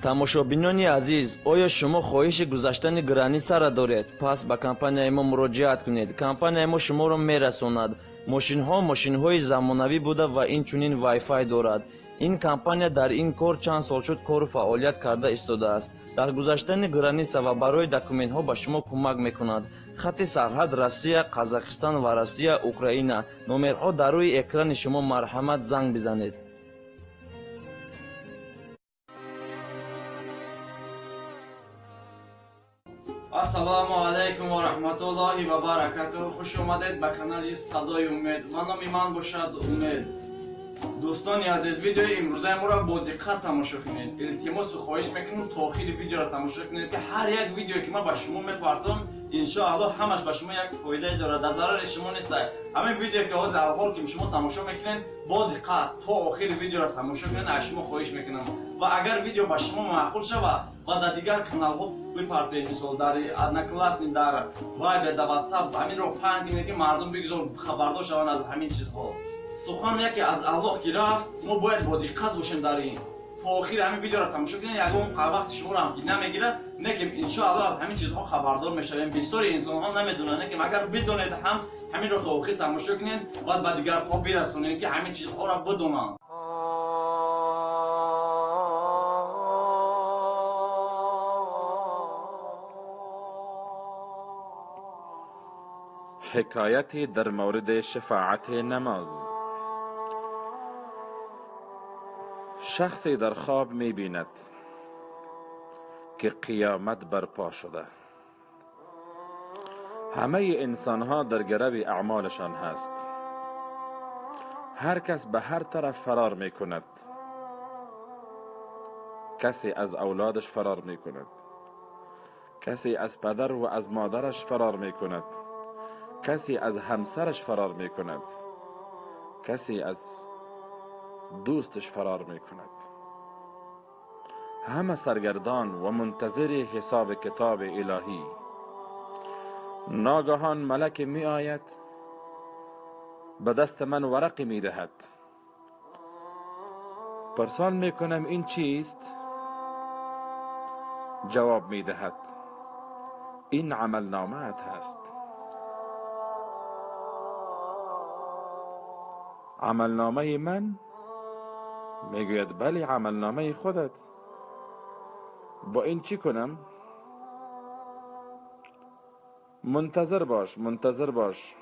тамошобинони азиз, оё шумо хоҳиши гузаштани граниса ра доред? Пас ба компанияи мо муроҷиат кунед. Компанияи мо шуморо мерасонад. Мошинҳо мошинҳои замонавӣ буда ва инчунин вайфай дорад. ин компания дар ин кор чанд сол шуд кору фаъолият карда истодааст. дар гузаштани граниса ва барои документҳо ба шумо кӯмак мекунад. хатти сарҳад Россия, Қазақистон ва Россия, Украина. номерҳо дар рӯи экрани шумо. марҳамат, занг бизанед. ассалому алайкум ва раҳматуллоҳи ва баракатуҳ. хуш омадед ба канали Садои умед. ва номи ман бошад Умед. дӯстони азиз, видеои имрӯзаи моро бо диққат тамошо кунед. илтимосу хоҳиш мекунам то охири видеоро тамошо кунед ки ҳар як видеое ки ман ба шумо мепартом иншоалло ҳамаш ба шумо як фоидаи дорад, дар зарари шумо нест. ҳамин видео ки ҳозир алҳол ки шумо тамошо мекунед бо диққат то охири видеоро тамошо кунед. аз шумо хоҳиш мекунам ва агар видео ба шумо маъқул шавад ва дар дигар каналҳо бипартоед, мисол дар одноклассник, дар вайбер, дар ватсап, ҳаминро паҳн кунед ки мардум бигзор хабардор шаванд аз ҳамин чизҳо. сухан яке аз Аллоҳ ки рафт, мо бояд бо диққат бошем дар ин. то охири ҳамин видеоро тамошо кунед, ягон вақти шуморо ҳам ки намегирад, не ки иншоалло аз ҳамин чизҳо хабардор мешавем. бисёри инсонҳо намедонанд, не ки агар бидонед ҳам ҳаминро то охир тамошо кунед ва ба дигарҳо бирасонед ки ҳамин чизҳоро бидонанд. حکایتی در مورد شفاعت نماز. شخصی در خواب می بیند که قیامت برپا شده. همه انسان ها در گرو اعمالشان هست. هر کس به هر طرف فرار می کند. کسی از اولادش فرار می کند، کسی از پدر و از مادرش فرار می کند، کسی از همسرش فرار می کند، کسی از دوستش فرار می کند. همه سرگردان و منتظر حساب کتاب الهی. ناگهان ملک می آید، به دست من ورقی می دهد. پرسان می کنم این چیست؟ جواب می دهد این عمل نامه‌ات هست. عملنامه من؟ میگوید بله عملنامه خودت. با این چی کنم؟ منتظر باش، منتظر باش.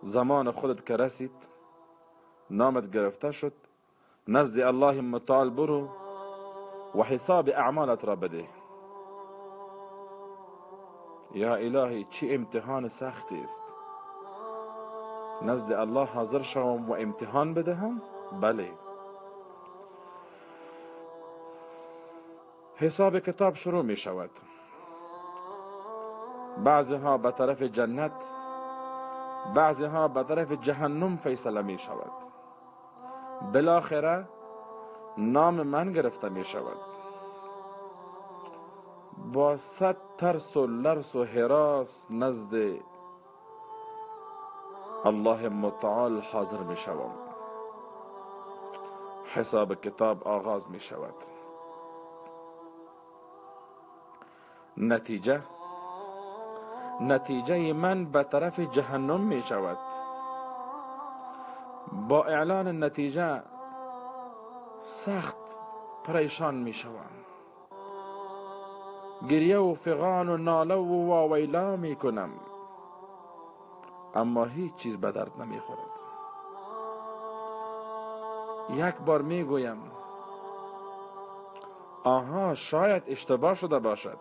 زمان خودت که رسید، نامت گرفته شد، نزد الله متعال برو و حساب اعمالت را بده. یا الهی چی امتحان سختی است. نزد الله حاضر شوم و امتحان بدهم؟ بله. حساب کتاب شروع می شود. بعضها به طرف جنت، بعضها به طرف جهنم فیصله می شود. بالاخره نام من گرفته می شود. با 100 ترس و لرس و هراس نزد الله متعال حاضر می شوم. حساب کتاب آغاز می شود. نتیجه من به طرف جهنم می شود. با اعلان نتیجه سخت پریشان می شوم. گریه و فغان و ناله و واویلا می کنم، اما هیچ چیز به درد نمی خورد. یک بار می گویم آها شاید اشتباه شده باشد.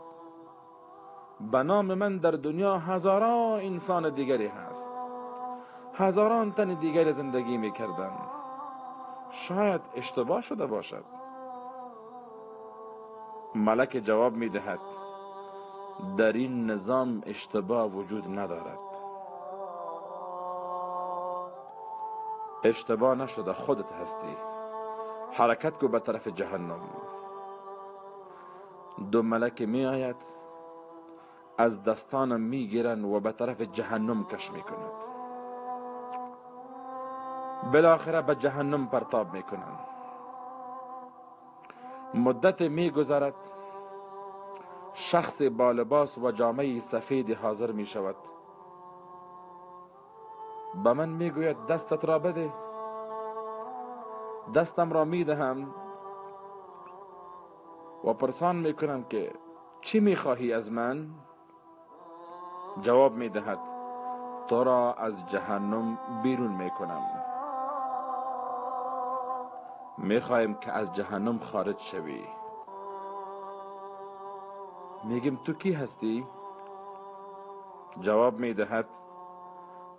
به نام من در دنیا هزاران انسان دیگری هست، هزاران تن دیگری زندگی می کردن. شاید اشتباه شده باشد. ملک جواب می دهد در این نظام اشتباه وجود ندارد. اشتباه نشده، خودت هستی. حرکت کو به طرف جهنم. دو ملک می آید، از دستانم می گیرن و به طرف جهنم کش می کند. بالاخره به جهنم پرتاب می کنند. مدت می گذرد، شخص با لباس و جامه سفید حاضر می شود. به من می گوید دستت را بده. دستم را می دهم و پرسان می کنم که چی می خواهی از من؟ جواب می دهد تو را از جهنم بیرون می کنم. می خواهیم که از جهنم خارج شوی. میگم تو کی هستی؟ جواب می دهد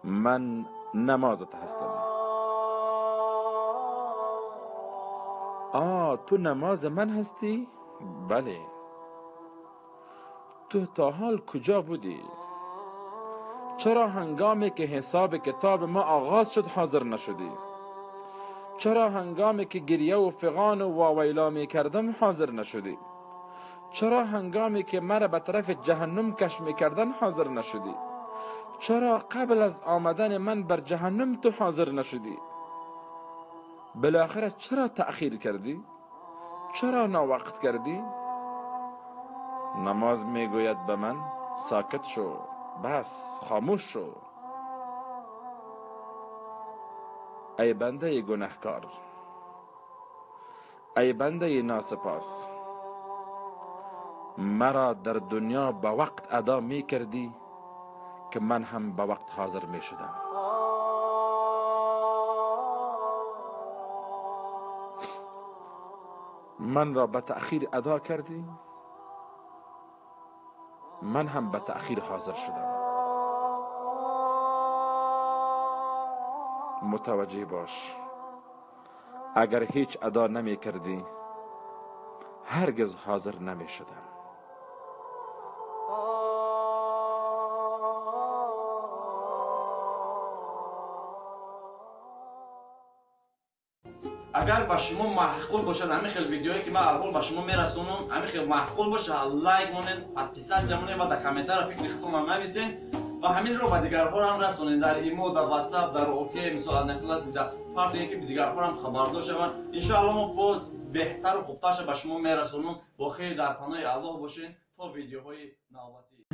من نمازت هستم. تو نماز من هستی؟ بله. تو تا حال کجا بودی؟ چرا هنگامی که حساب کتاب ما آغاز شد حاضر نشدی؟ چرا هنگامی که گریه و فغان و واویلا می کردم حاضر نشدی؟ چرا هنگامی که مرا به طرف جهنم کش می کردن حاضر نشدی؟ چرا قبل از آمدن من بر جهنم تو حاضر نشدی؟ بالاخره چرا تأخیر کردی؟ چرا ناوقت کردی؟ نماز می گوید به من ساکت شو، بس خاموش شو. ای بنده گناهکار، ای بنده ناسپاس، مرا در دنیا به وقت ادا می کردی که من هم به وقت حاضر می شدم. من را به تأخیر ادا کردی، من هم به تأخیر حاضر شدم. متوجه باش، اگر هیچ ادا نمی کردی هرگز حاضر نمی شدم. اگر با شما معقول باشد همین خیلی ویدیوهایی که من اول با شما میرسونم همین خیلی معقول باشه لایک مونین، ادپیساسیا مونین و در کامنتار فکر خودتون نویسین و همین رو به دیگرها هم رسونین، در ایمو، در واتساپ، در اوکی، مثلا نکلاس، در هر جایی که دیگرها هم خبردار شون. ان شاء الله ما باز بهتر و خوبترش به شما میرسونم. با خیر در پناه الله باشین تا ویدیوهای نوبتی.